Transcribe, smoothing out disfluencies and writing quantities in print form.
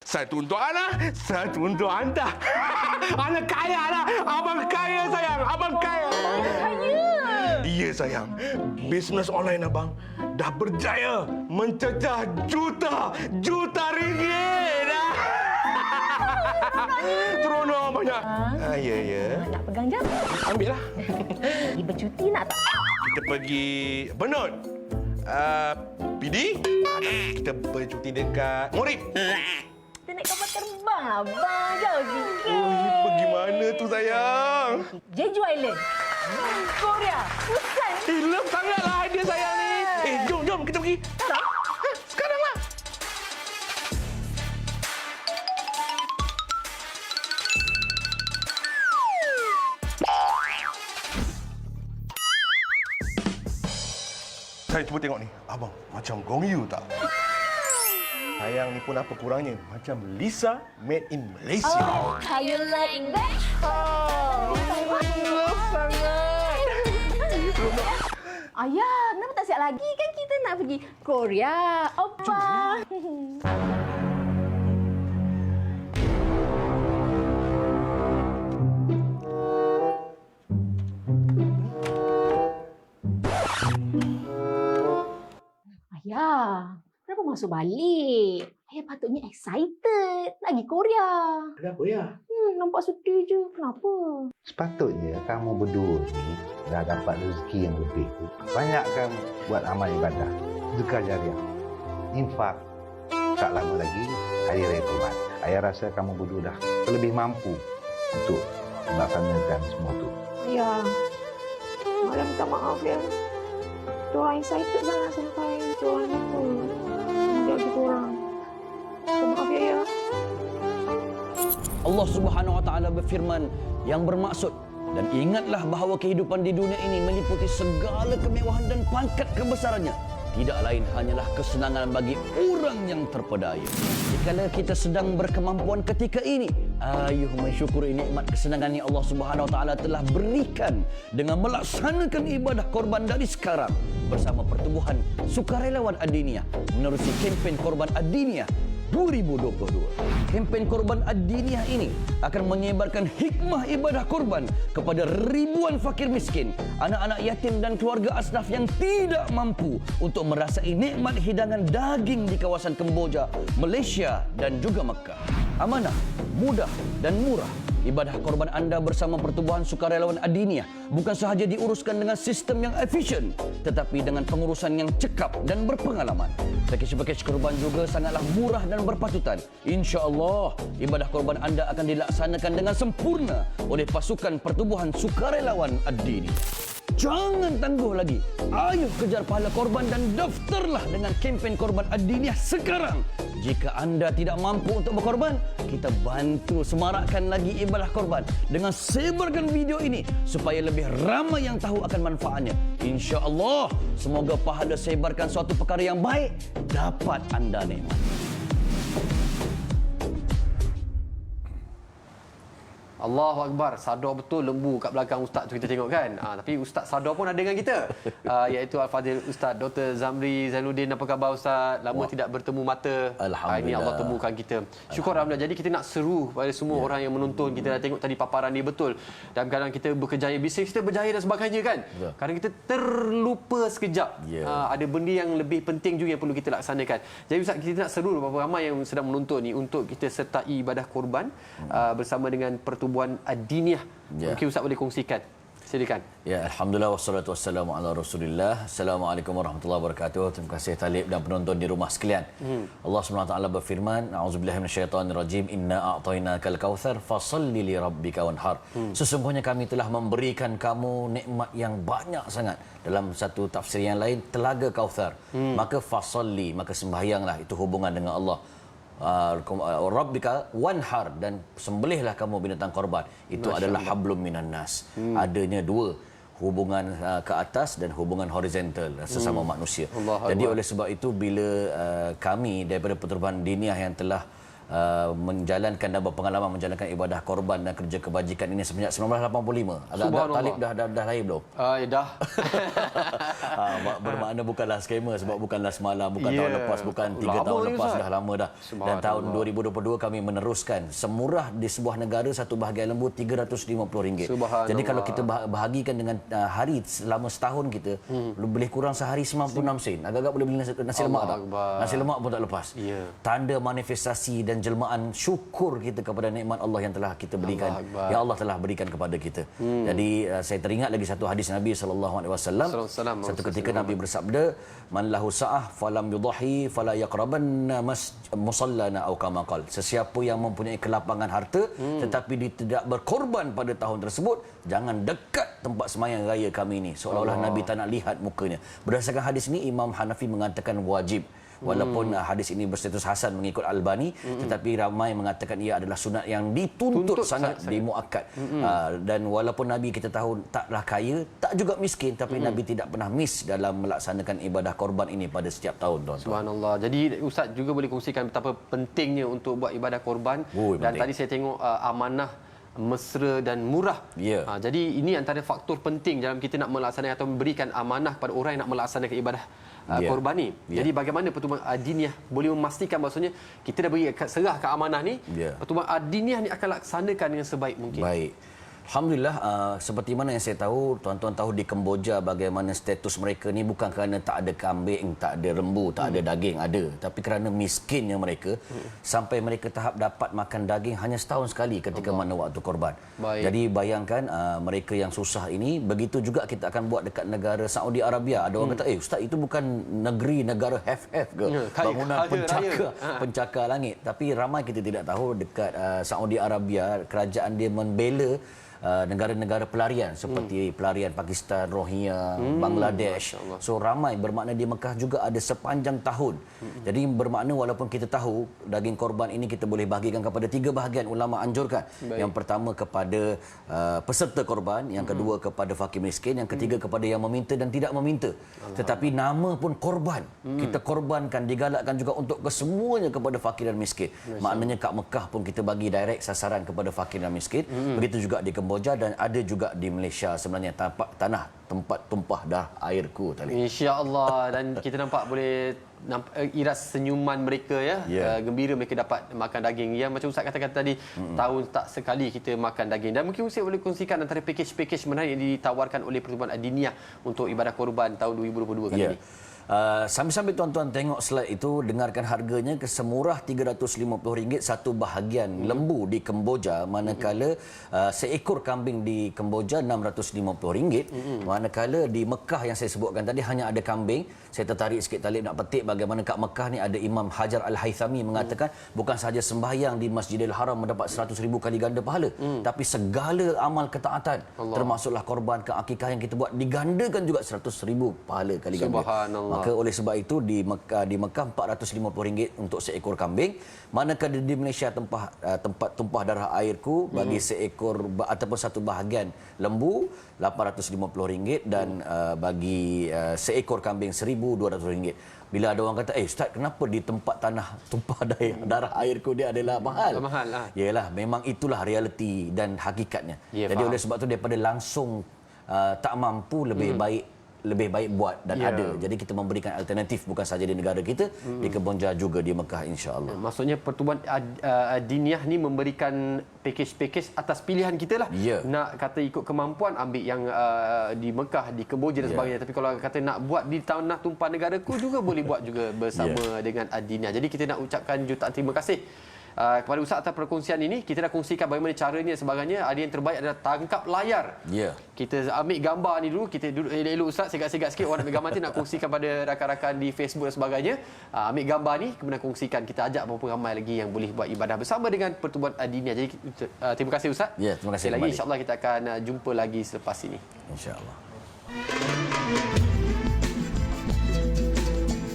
Satu untuk Ana, satu untuk anda. Ana kaya lah. Abang kaya sayang. Abang kaya. Kaya. Iya sayang. Bisnes online abang dah berjaya mencecah juta ringgit. Teronok banyak. Ya. Nak pegang jam? Ambil lah. Pergi bercuti nak tak? Kita pergi Benut. PD. Kita bercuti dekat Morib. Kita naik kapal terbang lah, abang. Jauh sikit. Oh, pergi mana tu sayang? Jeju Island. Korea. Busan. Love sangatlah idea sayang ni. Jom kita pergi. Tak? Sekarang lah. Saya cuba tengok ni. Abang, macam Gong Yu tak? Sayang ni pun apa kurangnya? Macam Lisa made in Malaysia. Oh, how you like that? Love sangat. Ayah, kenapa tak siap lagi? Kan kita nak pergi Korea. Opa. Ayah, kenapa masuk balik? Ayah patutnya excited. Nak pergi Korea. Ada apa ya? Nampak sedih je. Kenapa? Sepatutnya kamu berdua ni dah dapat rezeki yang lebih. Banyakkan buat amal ibadah. Sedekah jariah. Infak. Tak lama lagi Hari Raya Kurban. Ayah rasa kamu berdua dah lebih mampu untuk melaksanakan semua tu. Ayah, malah minta maaf ya. Diorang excited sangat sampai diorang lupa. Menjauh kita orang. Minta maaf ya, ya. Allah Subhanahu Wa Taala berfirman yang bermaksud, dan ingatlah bahawa kehidupan di dunia ini meliputi segala kemewahan dan pangkat kebesarannya. Tidak lain hanyalah kesenangan bagi orang yang terpedaya. Jikalau kita sedang berkemampuan ketika ini, ayuh mensyukuri nikmat kesenangan yang Allah Subhanahu Wa Taala telah berikan dengan melaksanakan ibadah korban dari sekarang bersama Pertubuhan Sukarelawan Ad-Diniyah menerusi kempen Korban Ad-Diniyah 2022. Kempen Korban Ad-Diniyah ini akan menyebarkan hikmah ibadah korban kepada ribuan fakir miskin, anak-anak yatim dan keluarga asnaf yang tidak mampu untuk merasai nikmat hidangan daging di kawasan Kemboja, Malaysia dan juga Mekah. Amanah, mudah dan murah. Ibadah korban anda bersama Pertubuhan Sukarelawan Ad-Diniyah bukan sahaja diuruskan dengan sistem yang efisien, tetapi dengan pengurusan yang cekap dan berpengalaman. Pakej-pakej korban juga sangatlah murah dan berpatutan. Insya-Allah, ibadah korban anda akan dilaksanakan dengan sempurna oleh pasukan Pertubuhan Sukarelawan Ad-Diniyah. Jangan tangguh lagi. Ayuh kejar pahala korban dan daftarlah dengan kempen Korban Ad-Diniyah sekarang. Jika anda tidak mampu untuk berkorban, kita bantu semarakkan lagi ibadah korban dengan sebarkan video ini supaya lebih ramai yang tahu akan manfaatnya. Insya-Allah, semoga pahala sebarkan suatu perkara yang baik dapat anda nikmati. Allahu Akbar, sadar betul lembu kat belakang Ustaz tu kita tengok kan. Tapi Ustaz sadar pun ada dengan kita. Iaitu Al-Fadhil Ustaz Dr. Zamri Zainuddin. Apa khabar Ustaz? Lama tidak bertemu mata. Alhamdulillah. Ini Allah temukan kita. Syukur Alhamdulillah. Jadi kita nak seru pada semua orang yang menonton. Kita dah tengok tadi paparan dia betul. Dan kadang kita berkejaya bisnes, kita berjaya dan sebagainya kan. Kadang kita terlupa sekejap. Ada benda yang lebih penting juga yang perlu kita laksanakan. Jadi Ustaz, kita nak seru beberapa ramai yang sedang menonton ni untuk kita sertai ibadah korban bersama dengan Pertubuhan Ad-Diniyah. Mungkin Ustaz boleh kongsikan. Silakan. Ya, alhamdulillah wassalatu wassalamu ala Rasulillah. Assalamualaikum warahmatullahi wabarakatuh. Terima kasih Talib dan penonton di rumah sekalian. Allah Subhanahu wa taala berfirman, a'udzubillahi minasyaitonir rajim, inna a'tainakal kautsar fasalli li rabbika wanhar. Sesungguhnya kami telah memberikan kamu nikmat yang banyak sangat. Dalam satu tafsir yang lain, telaga Kautsar. Maka fasalli, maka sembahyanglah, itu hubungan dengan Allah. Rabbika wanhar, dan sembelihlah kamu binatang korban. Itu adalah hablum minan nas. Adanya dua, hubungan ke atas dan hubungan horizontal sesama manusia. Jadi oleh sebab itu bila kami daripada Pertubuhan Diniyah yang telah menjalankan dan berpengalaman menjalankan ibadah korban dan kerja kebajikan ini semenjak 1985. Agak-agak Talib dah lahir belum? Dah. Bermakna bukanlah skema sebab bukanlah semalam, bukan tahun lepas, bukan 3 tahun lepas, dah lama dah. Dan tahun 2022 kami meneruskan semurah di sebuah negara satu bahagian lembu RM350. Jadi kalau kita bahagikan dengan hari selama setahun kita, lebih kurang sehari 96 sen. Agak-agak boleh beli nasi lemak tak? Nasi lemak pun tak lepas. Tanda manifestasi dan jelmaan syukur kita kepada nikmat Allah yang telah kita berikan. Ya Allah telah berikan kepada kita. Jadi saya teringat lagi satu hadis Nabi SAW. Satu ketika Nabi bersabda, "Man lahu sa'ah falam yudahi fala yaqrabanna musallana aw kama qala." Sesiapa yang mempunyai kelapangan harta tetapi dia tidak berkorban pada tahun tersebut, jangan dekat tempat sembahyang raya kami ini. Seolah-olah Nabi tak nak lihat mukanya. Berdasarkan hadis ini, Imam Hanafi mengatakan wajib. Walaupun hadis ini berstatus hasan mengikut Albani, tetapi ramai mengatakan ia adalah sunat yang dituntut sangat dimuakkad. Dan walaupun Nabi kita tahu taklah kaya, tak juga miskin, tapi Nabi tidak pernah miss dalam melaksanakan ibadah korban ini pada setiap tahun, tuan-tuan. Subhanallah. Jadi Ustaz juga boleh kongsikan betapa pentingnya untuk buat ibadah korban. Dan tadi saya tengok amanah mesra dan murah. Jadi ini antara faktor penting dalam kita nak melaksanakan atau memberikan amanah kepada orang yang nak melaksanakan ibadah korban ni. Jadi bagaimana Pertubuhan Adiniyah boleh memastikan maksudnya kita dah beri serah ke amanah ni, Pertubuhan Adiniyah ni akan laksanakan dengan sebaik mungkin. Baik. Alhamdulillah, seperti mana yang saya tahu, tuan-tuan tahu di Kemboja bagaimana status mereka ni bukan kerana tak ada kambing, tak ada lembu, tak ada daging, ada. Tapi kerana miskinnya mereka, sampai mereka tahap dapat makan daging hanya setahun sekali ketika mana waktu korban. Jadi bayangkan mereka yang susah ini, begitu juga kita akan buat dekat negara Saudi Arabia. Ada orang kata, Ustaz itu bukan negara have-have ke? Bangunan pencakar langit. Tapi ramai kita tidak tahu dekat Saudi Arabia, kerajaan dia membela negara-negara pelarian seperti pelarian Pakistan, Rohingya, Bangladesh. So ramai, bermakna di Mekah juga ada sepanjang tahun. Jadi bermakna walaupun kita tahu daging korban ini kita boleh bahagikan kepada 3 bahagian, ulama anjurkan. Yang pertama kepada peserta korban, yang kedua kepada fakir miskin, yang ketiga kepada yang meminta dan tidak meminta. Tetapi nama pun korban. Kita korbankan, digalakkan juga untuk kesemuanya kepada fakir dan miskin. Maknanya kat Mekah pun kita bagi direct sasaran kepada fakir dan miskin. Begitu juga di Kemboja dan ada juga di Malaysia sebenarnya tanah tempat tumpah darah airku tadi. Insya-Allah, dan kita nampak boleh iras senyuman mereka ya. Gembira mereka dapat makan daging. Yang macam Ustaz katakan tadi, tahun tak sekali kita makan daging. Dan mungkin Ustaz boleh kongsikan antara pakej-pakej menarik yang ditawarkan oleh Pertubuhan Adiniyah untuk ibadah korban tahun 2022 kali ini. Sambil-sambil tuan-tuan tengok slide itu, dengarkan harganya kesemurah RM350 satu bahagian lembu di Kemboja, manakala seekor kambing di Kemboja RM650. Manakala di Mekah yang saya sebutkan tadi hanya ada kambing. Saya tertarik sikit Talib nak petik bagaimana kat Mekah ni ada Imam Hajar Al-Haythami mengatakan bukan sahaja sembahyang di Masjidil Haram mendapat 100,000 kali ganda pahala, tapi segala amal ketaatan termasuklah korban ke akikah yang kita buat digandakan juga 100,000 pahala kali ganda. Maka oleh sebab itu di Mekah RM450 untuk seekor kambing. Manakala di Malaysia tempat tumpah darah airku bagi seekor ataupun satu bahagian lembu RM850 dan bagi seekor kambing RM1,200. Bila ada orang kata, Ustaz, kenapa di tempat tanah tumpah darah airku dia adalah mahal? Yalah, memang itulah realiti dan hakikatnya. Jadi oleh sebab itu daripada langsung tak mampu, lebih baik buat dan ada. Jadi kita memberikan alternatif bukan saja di negara kita, di Kebonja juga di Mekah, insya-Allah. Maksudnya Pertubuhan Adiniyah ni memberikan pakej-pakej atas pilihan kita lah. Nak kata ikut kemampuan ambil yang di Mekah, di Kebonja dan sebagainya. Tapi kalau kata nak buat di tanah tumpah negaraku juga boleh buat juga bersama dengan Adiniyah. Jadi kita nak ucapkan jutaan terima kasih kepada Ustaz atas perkongsian ini. Kita dah kongsikan bagaimana caranya dan sebagainya. Ada yang terbaik adalah tangkap layar. Kita ambil gambar ni dulu, kita duduk elok-elok Ustaz, segat-segat sikit orang ambil gambar nanti nak kongsikan pada rakan-rakan di Facebook dan sebagainya. Ambil gambar ni kemudian kongsikan. Kita ajak berapa ramai lagi yang boleh buat ibadah bersama dengan Pertubuhan Adiniyah. Jadi terima kasih Ustaz. Terima kasih lagi, insya-Allah kita akan jumpa lagi selepas ini. Insya-Allah.